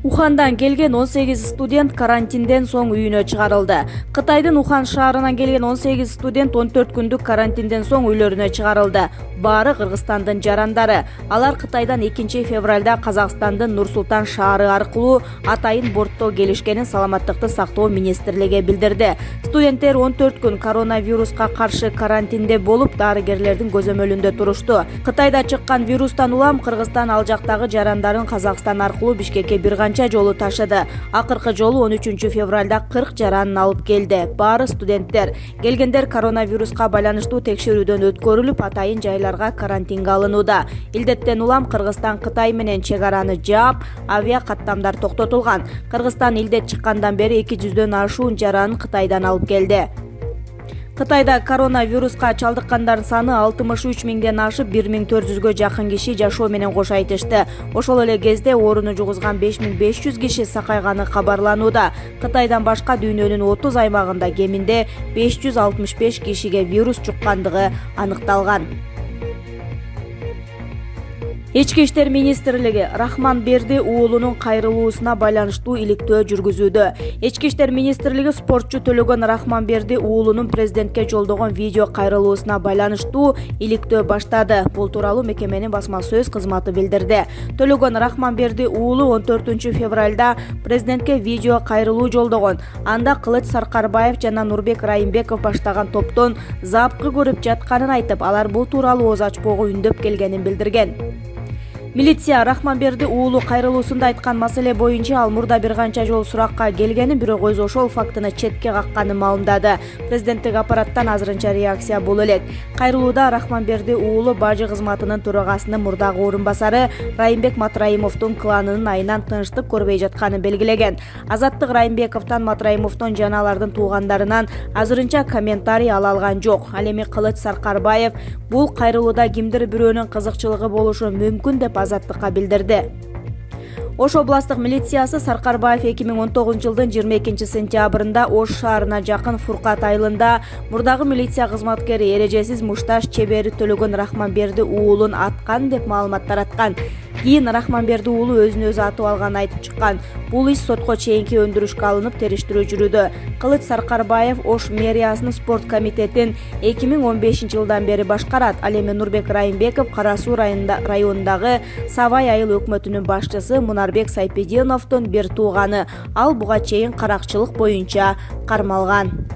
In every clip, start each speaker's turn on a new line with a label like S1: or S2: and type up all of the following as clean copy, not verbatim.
S1: Ухандан келген 18 студент карантинден соң үйүнө чыгарылды. Кытайдын Ухан шаарынан келген 18 студент 14 күндүк карантинден соң үйлөрүнө чыгарылды. Баары Кыргызстандын жарандары. Алар Кытайдан 2 февралда Казакстандын Нур-Султан шаары аркылуу атайын бортто келишкенин Саламаттыкты сактоо министрлиги билдирди. Студенттер 14 күн коронавируска каршы карантинде болуп, дарыгерлердин көзөмөлүндө турушту. Кытайда чыккан вирустан улам Кыргызстан ал жактагы жарандарын Казакстан аркылуу Бишкекке бир канча жолу ташыды. Акыркы жолу 13 февралда 40 жаранын алып келди. Баары студенттер. Келгендер коронавируска байланыштуу текшерүүдөн өткөрүлүп, атайын жайларга карантинге алынууда. Илдеттен улам Кыргызстан Кытай менен чек араны жаап, авиа каттамдар токтотулган. Кыргызстан илдет чыккандан бери 200дөн ашуун жаранын Кытайдан алып келди. Кытайда коронавируска чалдыккандардын саны 63 миңден ашып, 1400гө жакын киши жашоо менен кош айтышты. Ошол эле кезде ооруну жугузган 5500 киши сакайганы кабарланууда. Кытайдан башка дүйнөнүн 30 аймагында кеминде 565 кишиге вирус жуккандыгы аныкталган. Ички иштер министрлиги Рахманберди уулунун кайрылуусуна байланыштуу иликтөө жүргүзүүдө. Ички иштер министрлиги спортчу Төлөгөн Рахманберди уулунун президентке жолдогон видео кайрылуусуна байланыштуу иликтөө баштады. Бул тууралуу мекеменин басма сөз кызматы билдирди. Төлөгөн Рахманберди уулу 14 февралда президентке видео кайрылуу жолдогон. Анда Кылыч Саркарбаев жана Нурбек Райымбеков баштаган топтон запкы көрүп жатканын айтып, алар бул тууралуу ооз ачпоого үндөп келгенин билдирген. Милиция Рахманберди уулу кайрылуусунда айткан маселе боюнча ал мурда бир канча жолу суракка келгенин, бирок өзү ошол фактыны четке какканын маалымдады. Президенттик аппараттан азырынча реакция боло элек. Кайрылууда Рахманберди уулу бажы кызматынын төрагасынын мурдагы орун басары Райымбек Матраимовдун кланынын айынан тынчтык көрбөй жатканын белгилеген. Азаттык Райымбековдон, Матраимовдон жана алардын туугандарынан азырынча комментарий ала алган жок. Ал эми Кылыч Саркарбаев бул кайрылууда кимдир бирөөнүн кызыкчылыгы болушу мүмкүн деп Азаттыкка билдирди. Ош областык милициясы Саркарбаев 2019 жылдын 22 сентябрында Ош шаарына жакын Фуркат айылында мурдагы милиция кызматкери эрежесиз мушташ чебери Төлөгөн Рахманберди уулун аткан деп маалымат тараткан. Кийин Рахманберди уулу өзүн өзү атып алганын айтып чыккан. Бул иш сотко чейинки өндүрүшкө алынып, териштирүү жүрүүдө. Кылыч Саркарбаев Ош мэриясынын спорт комитетин 2015 жылдан бери башкарат. Ал эми Нурбек Райымбеков Кара Суу районундагы Сабай айыл өкмөтүнүн башчысы Мунарбек Сайпединовдун бир тууганы. Ал буга чейин каракчылык боюнча кармалган.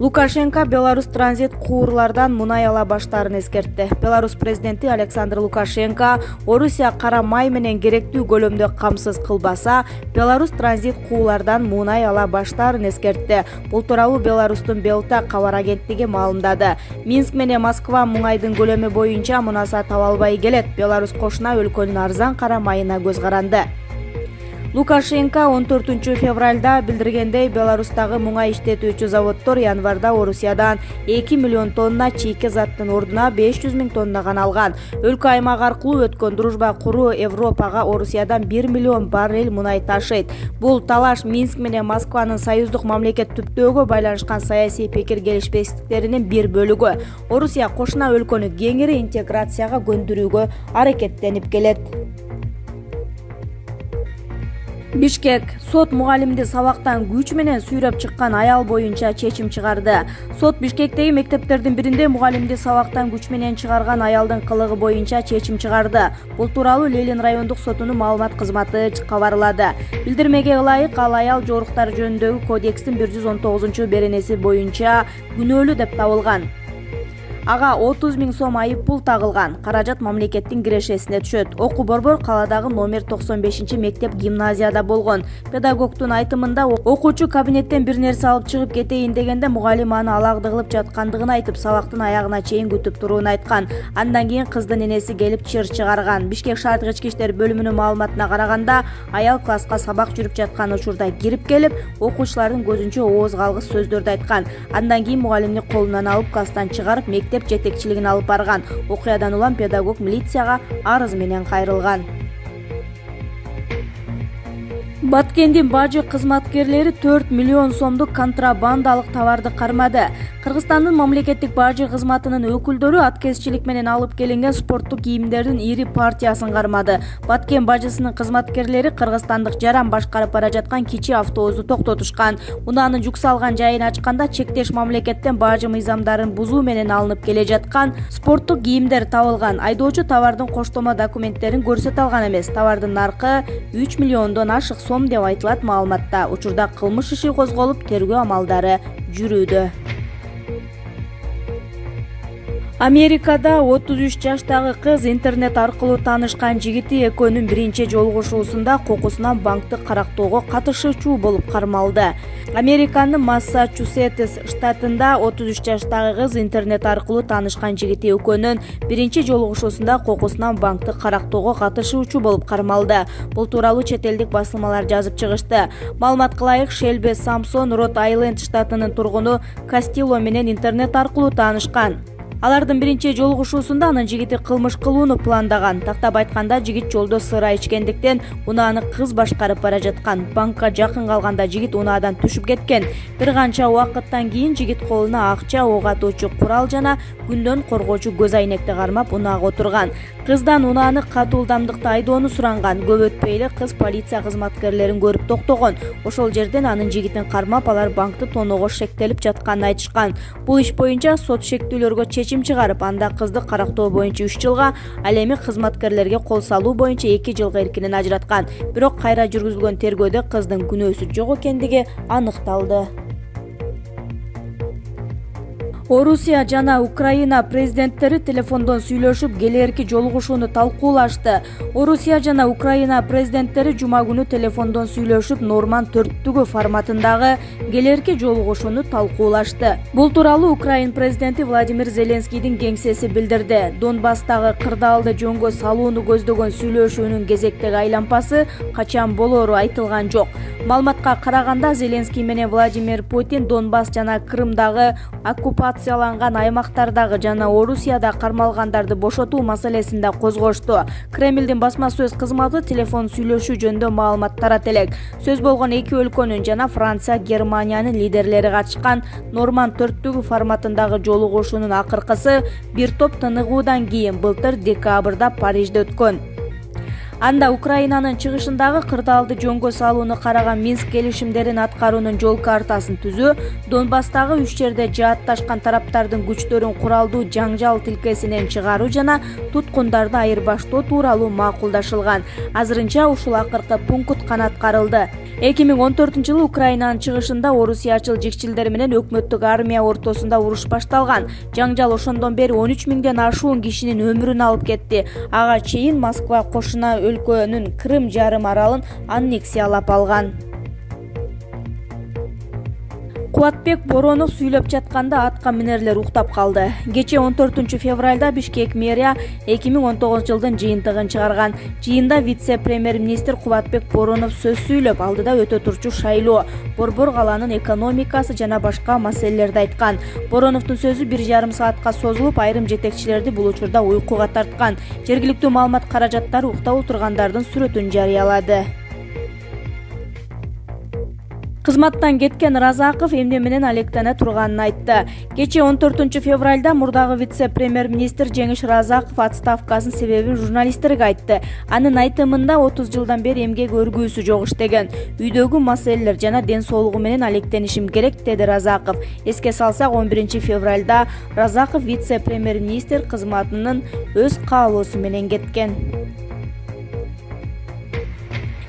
S1: Лукашенко Беларусь транзит куурлардан мунай ала баштаарын эскертти. Беларусь президенти Александр Лукашенко Орусия кара май менен керектүү көлөмдө камсыз кылбаса, Беларусь транзит куулардан мунай ала баштаарын эскертти. Бул тууралуу Беларустун Белта кабар агенттиги маалымдады. Минск менен Москва муңайдын көлөмү боюнча мунаса таба албай келет. Беларусь кошуна өлкөнүн арзан кара майына көз каранды. Лукашенко 14 февралда билдиргендей, Беларустагы муңай иштетүүчү заводдор январда Орусиядан 2 миллион тонна чийки заттын ордуна 500 миң тонна гана алган. Өлкө аймак аркылуу өткөн дружба куруу Европага Орусиядан 1 миллион баррель мунай ташыйт. Бул талаш Минск менен Москванын союздук мамлекет түптөөгө байланышкан саясий пикир келишпестиктеринин бир бөлүгү. Орусия кошуна өлкөнү кеңири интеграцияга көндүрүүгө аракеттенип келет. Бишкек сот мугалимди сабактан күч менен сүйрөп чыккан аял боюнча чечим чыгарды. Сот Бишкектеги мектептердин биринде мугалимди сабактан күч менен чыгарган аялдын кылыгы боюнча чечим чыгарды. Бул тууралуу Ленин райондук сотунун маалымат кызматы кабарлады. Билдирмеге ылайык, ал аял жоруктар жөнүндөгү кодекстин 110 беренеси боюнча күнөөлүү деп табылган. Ага 30 миң сом айып пул тагылган. Каражат мамлекеттин кирешесине түшөт. Окуу борбор каладагы номер 95 мектеп гимназияда болгон. Педагогдун айтымында окуучу кабинеттен бир нерсе алып чыгып кетейин дегенде мугалим аны алагдыгылып жаткандыгын айтып, сабактын аягына чейин күтүп туруун айткан. Андан кийин кыздын энеси келип чыр чыгарган. Бишкек шаардык ички иштер бөлүмүнүн маалыматына караганда, аял класска сабак жүрүп жаткан учурда кирип келип, окуучулардын көзүнчө ооз калгыс сөздөрдү айткан. Андан кийин мугалимди колунан алып класстан чыгарып, мектеп жетекчилигин алып барган. Окуядан улам педагог милицияга арыз менен кайрылган. Баткендин бажы кызматкерлери 4 миллион сомдук контрабандалык товарды кармады. Кыргызстандын мамлекеттик бажы кызматынын өкүлдөрү аткезчилик менен алып келинген спорттук кийимдердин ири партиясын кармады. Баткен бажысынын кызматкерлери кыргызстандык жаран башкарып бара жаткан кичи автобусту токтотушкан. Унаанын жүк салган жайын ачканда чектеш мамлекеттен бажы мыйзамдарын бузуу менен алынып келе жаткан спорттук кийимдер табылган. Айдоочу товардын коштомо документтерин көрсөтө алган эмес. Товардын наркы 3 миллиондон ашык сом деп айтылат маалыматта. Учурда кылмыш иши козголуп, тергөө амалдары жүрүүдө. Америкада 33 жаштагы кыз интернет аркылуу таанышкан жигити экөөнүн биринчи жолугушуусунда кокусунан банкты карактоого катышуучу болуп кармалды. Американын Массачусетс штатында 33 жаштагы кыз интернет аркылуу таанышкан жигити экөөнүн биринчи жолугушуусунда кокусунан банкты карактоого катышуучу болуп кармалды. Бул тууралуу чет элдик басылмалар жазып чыгышты. Маалыматка ылайык, Шелби Самсон Род-Айленд штатынын тургуну Кастило менен интернет аркылуу таанышкан. Алардын биринчи жолугушуусунда анын жигити кылмыш кылууну пландаган. Тактап айтканда, жигит жолдо сыра ичкендиктен унааны кыз башкарып бара жаткан. Банкка жакын калганда жигит унаадан түшүп кеткен. Бир канча убакыттан кийин жигит колуна акча, ок атуучу курал жана күндөн коргоочу көз айнекти кармап унаага отурган. Кыздан унааны катуу ылдамдыкта айдоону суранган. Көп өтпөй эле кыз полиция кызматкерлерин көрүп токтогон. Ошол жерден анын жигитин кармап, алар банкты тоноого шектелип жатканын айтышкан. Бул иш боюнча сот шектүүлөргө чечим чыгарып, анда кызды карактоо боюнча 3 жылга, ал эми кызматкерлерге кол салуу боюнча 2 жылга эркинен ажыраткан. Бирок кайра жүргүзүлгөн тергөөдө кыздын күнөөсү жок экендиги аныкталды. Орусия жана Украина президенттери телефондон сүйлөшүп, келээрки жолугушууну талкуулашты. Орусия жана Украина президенттери жума күнү телефондон сүйлөшүп, Норманд 4 форматындагы келээрки жолугушууну талкуулашты. Бул тууралуу Украин президенти Владимир Зеленскийдин кеңсеси билдирди. Донбасстагы кырдаалды жөнгө салууну көздөгөн сүйлөшүүнүн кезектеги айлампасы качан болору айтылган жок. Маалыматка караганда, Зеленский менен Владимир Путин Донбасс жана Крымдагы оккупацияланган аймактардагы жана Орусияда кармалгандарды бошотуу маселесинде козгошту. Кремлдин басма сөз кызматы телефон сүйлөшүү жөнүндө маалымат тарат элек. Сөз болгон эки өлкөнүн жана Франция, Германиянын лидерлери катышкан Норманд 4 форматындагы жолугушуунун акыркысы бир топ тыныгуудан кийин былтыр декабрда Парижде өткөн. Анда Украинанын чыгышындагы кырдаалды жөнгө салууну караган Минск келишимдерин аткаруунун жол картасын түзүү, Донбасстагы 3 жерде жаатташкан тараптардын күчтөрүн куралдуу жаңжал тилкесинен чыгаруу жана туткундарды айырбаштоо тууралуу макулдашылган. Азырынча ушул акыркы пункт канаткарылды. 2014-жылы Украинанын чыгышында орусиячыл жикчилдер менен өкмөттүк армия ортосунда уруш башталган. Жаңжал ошондон бери 13 миңден ашуун кишинин өмүрүн алып кетти. Ага чейин Москва кошуна өлкөнүн Крым жарым аралын аннексиялап алган. Кубатбек Боронов сүйлөп жатканда атка минерлер уктап калды. Кече 14 февралда Бишкек мэрия 2019 жылдын жыйынтыгын чыгарган. Жыйында вице-премьер-министр Кубатбек Боронов сөз сүйлөп, алдыда өтө турчу шайлоо, Борбор калаанын экономикасы жана башка маселелерди айткан. Бороновдун сөзү 1,5 саатка созулуп, айрым жетекчилерди бул учурда уйкуга тарткан. Жергиликтүү маалымат каражаттары уктап отургандардын сүрөтүн жарыялады. Кызматтан кеткен Разаков эмне менен алектене турганын айтты. Кече 14 февралда мурдагы вице-премьер-министр Жеңиш Разаков отставкасынын себебин журналисттерге айтты. Анын айтымында 30 жылдан бери эмгек өргүүсү жок иштеген. Үйдөгү маселелер жана ден соолугу менен алектенишим керек, деди Разаков. Эске салсак, 11 февралда Разаков вице-премьер-министр кызматынын өз каалоосу менен кеткен.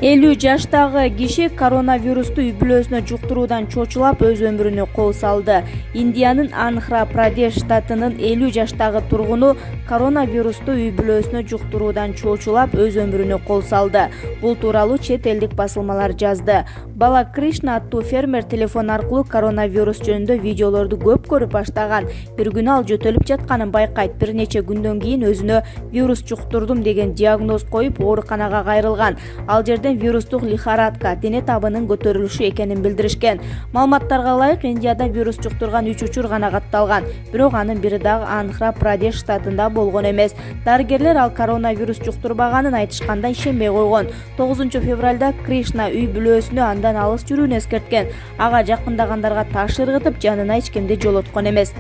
S1: 50 жаштагы киши коронавирусту үй бүлөсүнө жуктуруудан чочулап өз өмүрүнө кол салды. Индиянын Андхра-Прадеш штатынын 50 жаштагы тургуну коронавирусту үй бүлөсүнө жуктуруудан чочулап өз өмүрүнө кол салды. Бул тууралуу чет элдик басылмалар жазды. Бала Кришна аттуу фермер телефон аркылуу коронавирус жөнүндө видеолорду көп көрүп баштаган. Бир күнү ал жөтөлүп жатканын байкайт. Бир нече күндөн кийин өзүнө вирус жуктурдум деген диагноз коюп ооруканага кайрылган. Ал жерден вирустук лихорадка, дене табынын көтөрүлүшү экенин билдиришкен. Маалыматтарга ылайык, Индияда вирус жуктурган 3 учур гана катталган. Бирок анын бири дагы Андхра-Прадеш штатында болгон эмес. Дарыгерлер ал коронавирус жуктурбаганын айтышканда ишенбей койгон. 9 февралда Кришна үй бүлөсүнө андан алыс жүрүүнү эскерткен. Ага жакындагандарга таш ыргытып, жанына эч кимди жолоткон эмес.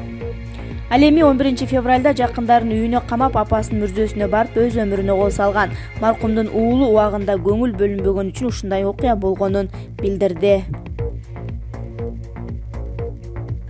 S1: Ал эми 11 февралда жакындарын үйүнө камап, апасынын мүрзөсүнө барып өз өмүрүнө кол салган. Маркумдун уулу убагында көңүл бөлүнбөгөн үчүн ушундай окуя болгонун билдирди.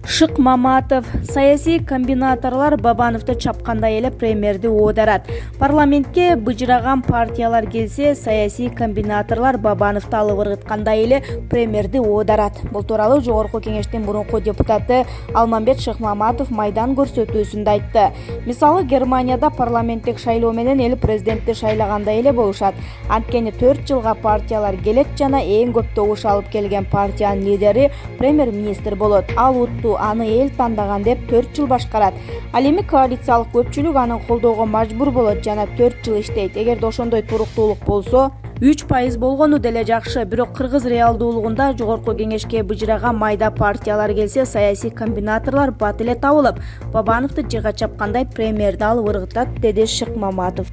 S1: Шык Маматов: саясий комбинаторлор Бабановду чапкандай эле премьерди оодарат. Парламентке быжыраган партиялар келсе, саясий комбинаторлор Бабановду алып ыргыткандай эле премьерди оодарат. Бул тууралуу Жогорку Кеңештин мурунку депутаты Алмамбет Шыкмаматов майдан көрсөтүүсүндө айтты. Мисалы, Германияда парламенттик шайлоо менен эл президентти шайлагандай эле болушат. Анткени 4 жылга партиялар келет жана эң көп добуш алып келген партиянын лидери премьер-министр болот. Ал утту, аны эл тандаган деп 4 жыл башкарат. Ал эми коалициялык көпчүлүк аны колдоого мажбур болот жана 4 жыл иштейт. Эгерде ошондой туруктуулук болсо, 3% болгону деле жакшы. Бирок кыргыз реалдуулугунда Жогорку Кеңешке быжыраган майда партиялар келсе, саясий комбинаторлор бат эле табылып, Бабановду жыга чапкандай премьерди алып ыргытат, деди Шыкмаматов.